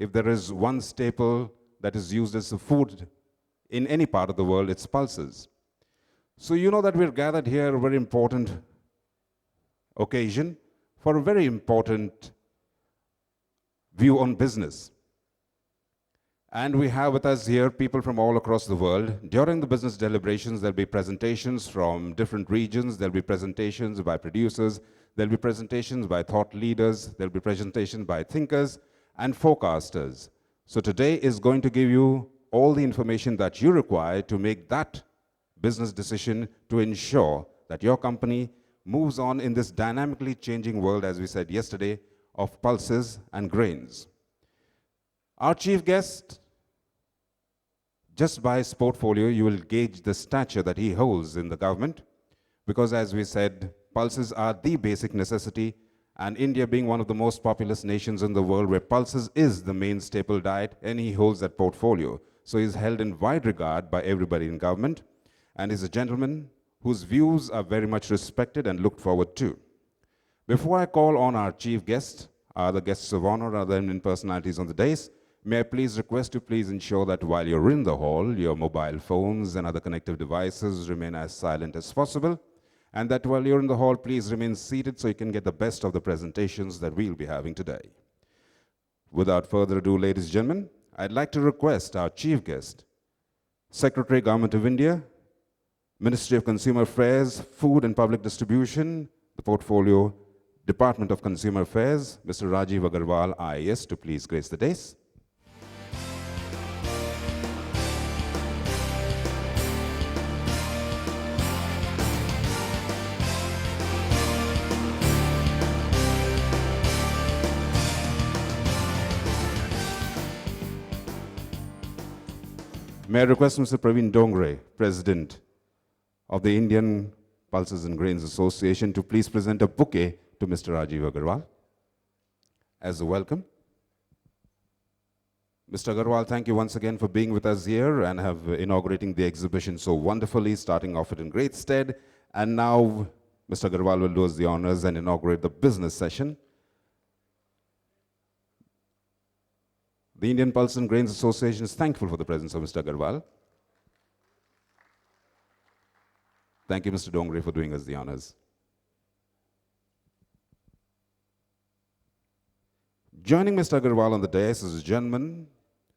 if there is one staple that is used as a food in any part of the world, it's pulses. So you know that we're gathered here at a very important occasion for a very important view on business. And we have with us here people from all across the world. During the business deliberations, there'll be presentations from different regions. There'll be presentations by producers. There'll be presentations by thought leaders. There'll be presentations by thinkers and forecasters. So today is going to give you all the information that you require to make that business decision to ensure that your company moves on in this dynamically changing world, as we said yesterday, of pulses and grains. Our chief guest, just by his portfolio, you will gauge the stature that he holds in the government, because as we said, pulses are the basic necessity, and India being one of the most populous nations in the world where pulses is the main staple diet, and he holds that portfolio. So he's held in wide regard by everybody in government, and is a gentleman whose views are very much respected and looked forward to. Before I call on our chief guest, other guests of honor, other eminent personalities on the dais, may I please request you please ensure that while you're in the hall, your mobile phones and other connective devices remain as silent as possible, and that while you're in the hall, please remain seated so you can get the best of the presentations that we'll be having today. Without further ado, ladies and gentlemen, I'd like to request our chief guest, Secretary, Government of India, Ministry of Consumer Affairs, Food and Public Distribution, the portfolio, Department of Consumer Affairs, Mr. Rajiv Agarwal, IAS, to please grace the dais. May I request Mr. Praveen Dongre, President of the Indian Pulses and Grains Association, to please present a bouquet to Mr. Rajiv Agarwal as a welcome. Mr. Agarwal, thank you once again for being with us here and have inaugurating the exhibition so wonderfully, starting off it in great stead. And now Mr. Agarwal will do us the honors and inaugurate the business session. The Indian Pulses and Grains Association is thankful for the presence of Mr. Agarwal. Thank you, Mr. Dongre, for doing us the honors. Joining Mr. Agarwal on the dais is a gentleman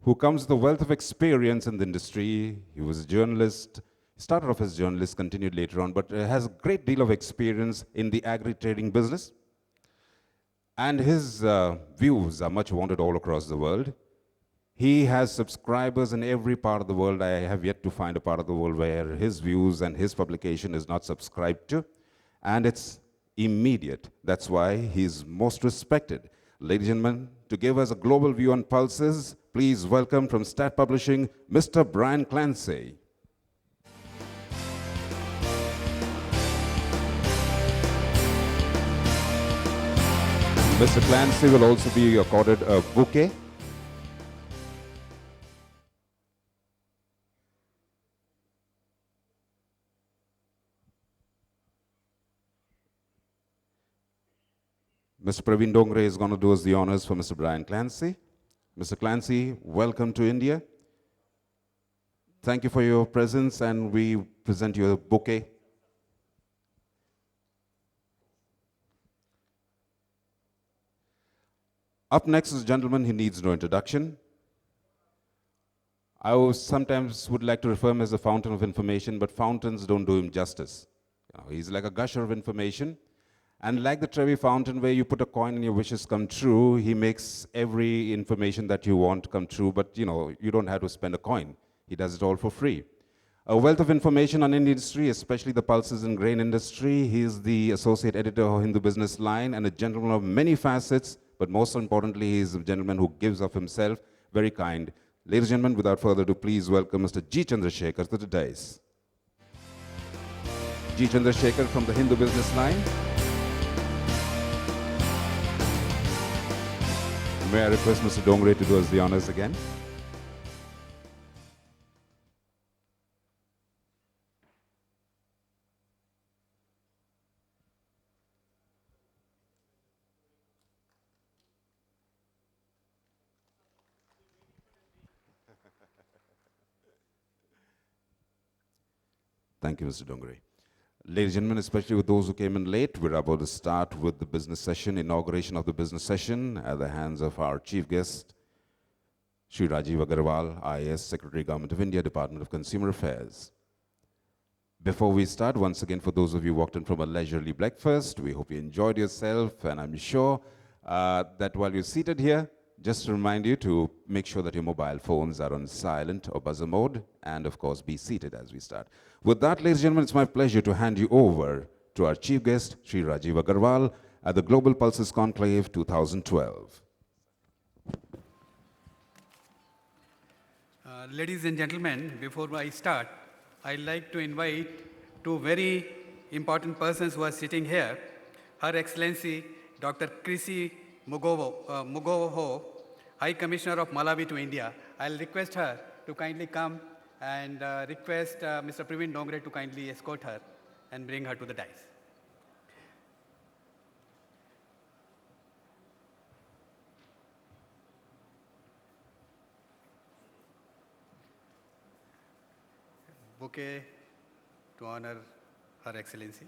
who comes with a wealth of experience in the industry. He was a journalist, started off as a journalist, continued later on, but has a great deal of experience in the agri-trading business. And his views are much wanted all across the world. He has subscribers in every part of the world. I have yet to find a part of the world where his views and his publication is not subscribed to. And it's immediate. That's why he's most respected. Ladies and gentlemen, to give us a global view on pulses, please welcome from Stat Publishing, Mr. Brian Clancy. Mr. Clancy will also be accorded a bouquet. Mr. Praveen Dongre is going to do us the honors for Mr. Brian Clancy. Mr. Clancy, welcome to India. Thank you for your presence, and we present you a bouquet. Up next is a gentleman who needs no introduction. I sometimes would like to refer him as a fountain of information, but fountains don't do him justice. He's like a gusher of information. And like the Trevi Fountain, where you put a coin and your wishes come true, he makes every information that you want come true, but you don't have to spend a coin. He does it all for free. A wealth of information on Indian industry, especially the pulses and grain industry. He is the associate editor of Hindu Business Line and a gentleman of many facets, but most importantly, he is a gentleman who gives of himself, very kind. Ladies and gentlemen, without further ado, please welcome Mr. G. Chandrasekhar to the dais. G. Chandrasekhar from the Hindu Business Line. May I request Mr. Dongre to do us the honors again? Thank you, Mr. Dongre. Ladies and gentlemen, especially with those who came in late, we're about to start with the business session, inauguration of the business session at the hands of our chief guest, Shri Rajiv Agarwal, IAS Secretary, Government of India, Department of Consumer Affairs. Before we start, once again, for those of you who walked in from a leisurely breakfast, we hope you enjoyed yourself, and I'm sure that while you're seated here, just to remind you to make sure that your mobile phones are on silent or buzzer mode, and of course, be seated as we start. With that, ladies and gentlemen, it's my pleasure to hand you over to our chief guest, Shri Rajiv Agarwal, at the Global Pulses Conclave 2012. Ladies and gentlemen, before I start, I'd like to invite two very important persons who are sitting here. Her Excellency, Dr. Krisi Mugoho, High Commissioner of Malawi to India. I'll request her to kindly come and request Mr. Praveen Dongre to kindly escort her and bring her to the dais. Bouquet to honor Her Excellency.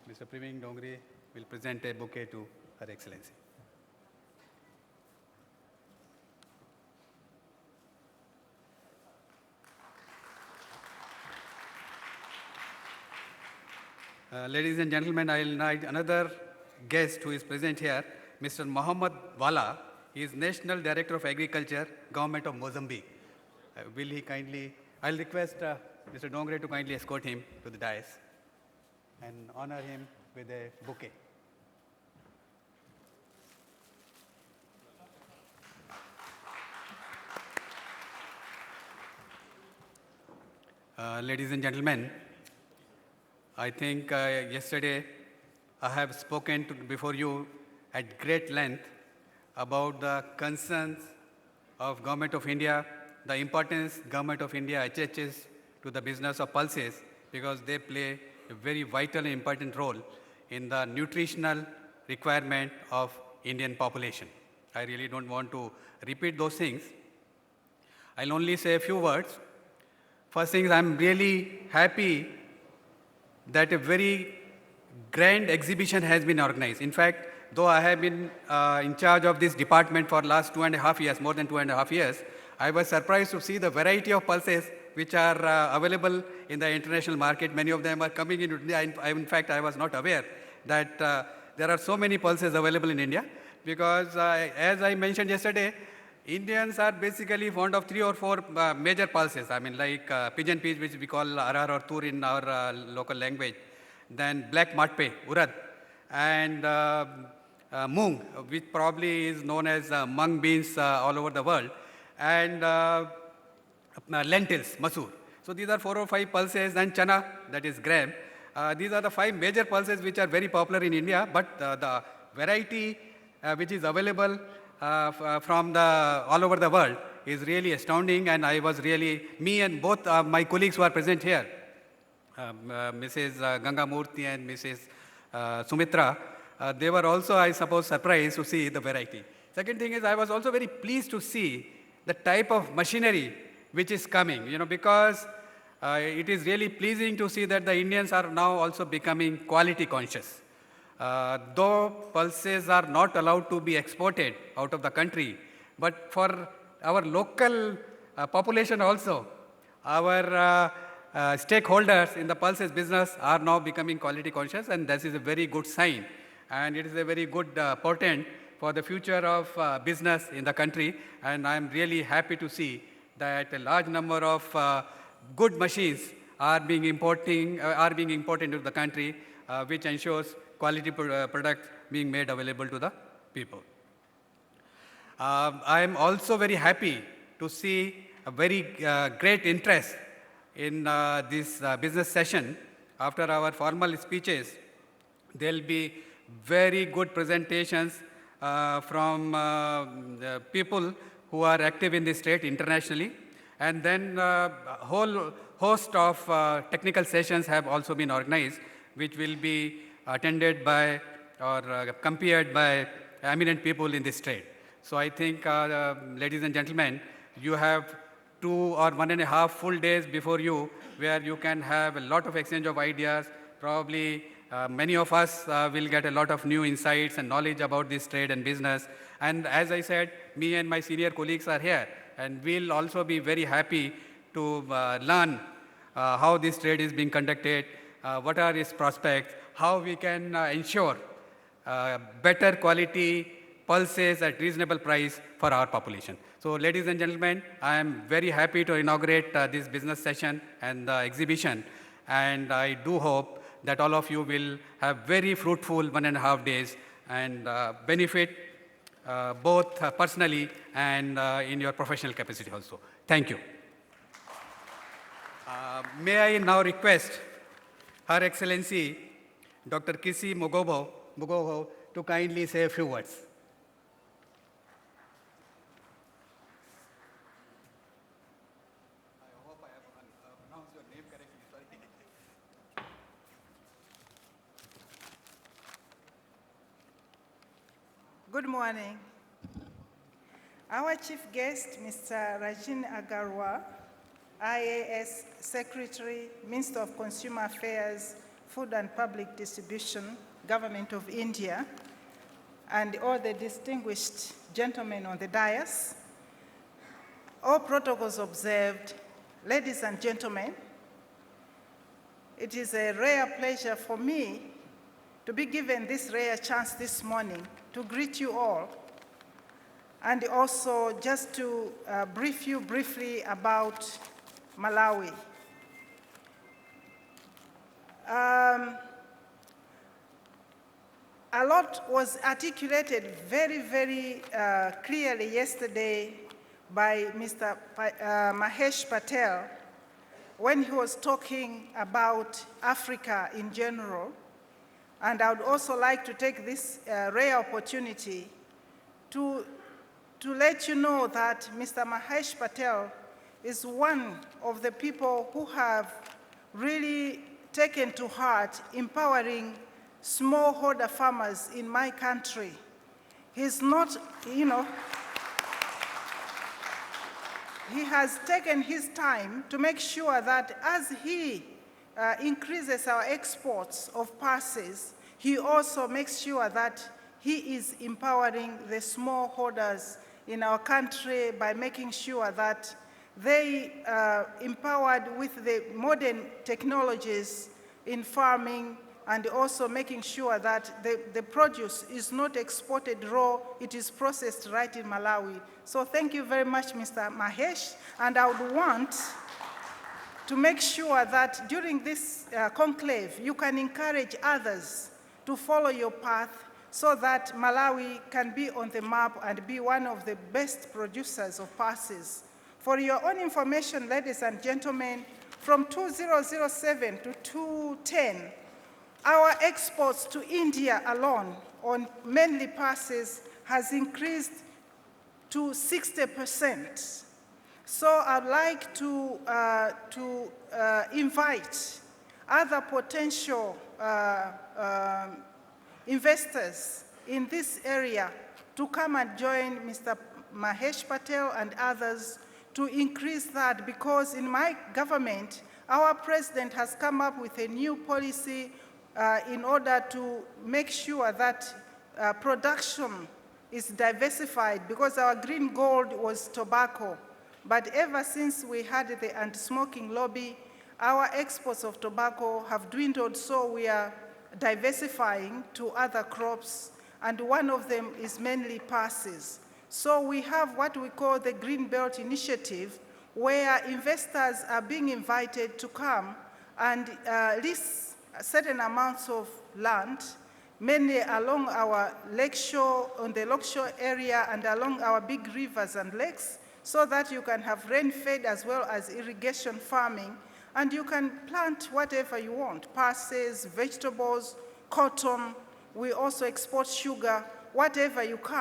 Mr. Praveen Dongre will present a bouquet to Her Excellency. Ladies and gentlemen, I will invite another guest who is present here, Mr. Mohammed Wala. He is National Director of Agriculture, Government of Mozambique. Will he kindly, I'll request Mr. Dongre to kindly escort him to the dais and honor him with a bouquet. Ladies and gentlemen, I think yesterday I have spoken before you at great length about the concerns of Government of India, the importance Government of India attaches to the business of pulses because they play a very vital and important role in the nutritional requirement of Indian population. I really don't want to repeat those things. I'll only say a few words. First thing is I'm really happy that a very grand exhibition has been organized. In fact, though I have been in charge of this department for last 2.5 years, more than 2.5 years, I was surprised to see the variety of pulses which are available in the international market. Many of them are coming into India. In fact, I was not aware that there are so many pulses available in India because as I mentioned yesterday, Indians are basically fond of 3 or 4 major pulses. I mean, like pigeon peas, which we call arar or tur in our local language. Then black matpe, urad, and moong, which probably is known as mung beans all over the world, and lentils, masoor. So these are 4 or 5 pulses, and chana, that is gram. These are the 5 major pulses which are very popular in India, but the variety which is available from all over the world is really astounding, and I was really, me and both my colleagues who are present here, Mrs. Ganga Murthy and Mrs. Sumitra, they were also, I suppose, surprised to see the variety. Second thing is I was also very pleased to see the type of machinery which is coming, because it is really pleasing to see that the Indians are now also becoming quality conscious. Though pulses are not allowed to be exported out of the country, but for our local population also, our stakeholders in the pulses business are now becoming quality conscious, and this is a very good sign. And it is a very good portent for the future of business in the country. And I'm really happy to see that a large number of good machines are being imported into the country, which ensures quality products being made available to the people. I am also very happy to see a very great interest in this business session. After our formal speeches, there will be very good presentations from people who are active in this trade internationally. And then a whole host of technical sessions have also been organized, which will be attended by or compared by eminent people in this trade. So I think, ladies and gentlemen, you have 2 or 1.5 full days before you, where you can have a lot of exchange of ideas. Probably many of us will get a lot of new insights and knowledge about this trade and business. And as I said, me and my senior colleagues are here, and we'll also be very happy to learn how this trade is being conducted, what are its prospects, how we can ensure better quality pulses at reasonable price for our population. So ladies and gentlemen, I am very happy to inaugurate this business session and the exhibition, and I do hope that all of you will have very fruitful 1.5 days and benefit both personally and in your professional capacity also. Thank you. May I now request Her Excellency Dr. Kisi Mugogo to kindly say a few words. I hope I have pronounced your name correctly. Sorry. Good morning. Our chief guest, Mr. Rajin Agarwal, IAS Secretary, Minister of Consumer Affairs, Food and Public Distribution, Government of India, and all the distinguished gentlemen on the dais. All protocols observed, ladies and gentlemen, it is a rare pleasure for me to be given this rare chance this morning to greet you all, and also just to brief you briefly about Malawi. A lot was articulated very clearly yesterday by Mr. Mahesh Patel when he was talking about Africa in general. And I would also like to take this rare opportunity to let you know that Mr. Mahesh Patel is one of the people who have really taken to heart empowering smallholder farmers in my country. He's not, he has taken his time to make sure that as he increases our exports of pulses, he also makes sure that he is empowering the smallholders in our country by making sure that they are empowered with the modern technologies in farming, and also making sure that the produce is not exported raw, it is processed right in Malawi. So thank you very much, Mr. Mahesh, and I would want to make sure that during this conclave, you can encourage others to follow your path so that Malawi can be on the map and be one of the best producers of pulses. For your own information, ladies and gentlemen, from 2007 to 2010, our exports to India alone on mainly pulses has increased to 60%. So I'd like to invite other potential investors in this area to come and join Mr. Mahesh Patel and others to increase that, because in my government, our president has come up with a new policy in order to make sure that production is diversified, because our green gold was tobacco. But ever since we had the anti-smoking lobby, our exports of tobacco have dwindled, so we are diversifying to other crops, and one of them is mainly pulses. So we have what we call the Green Belt Initiative, where investors are being invited to come and lease certain amounts of land, mainly along our lakeshore, on the lakeshore area and along our big rivers and lakes, so that you can have rain-fed as well as irrigation farming, and you can plant whatever you want, pulses, vegetables, cotton. We also export sugar, whatever you can.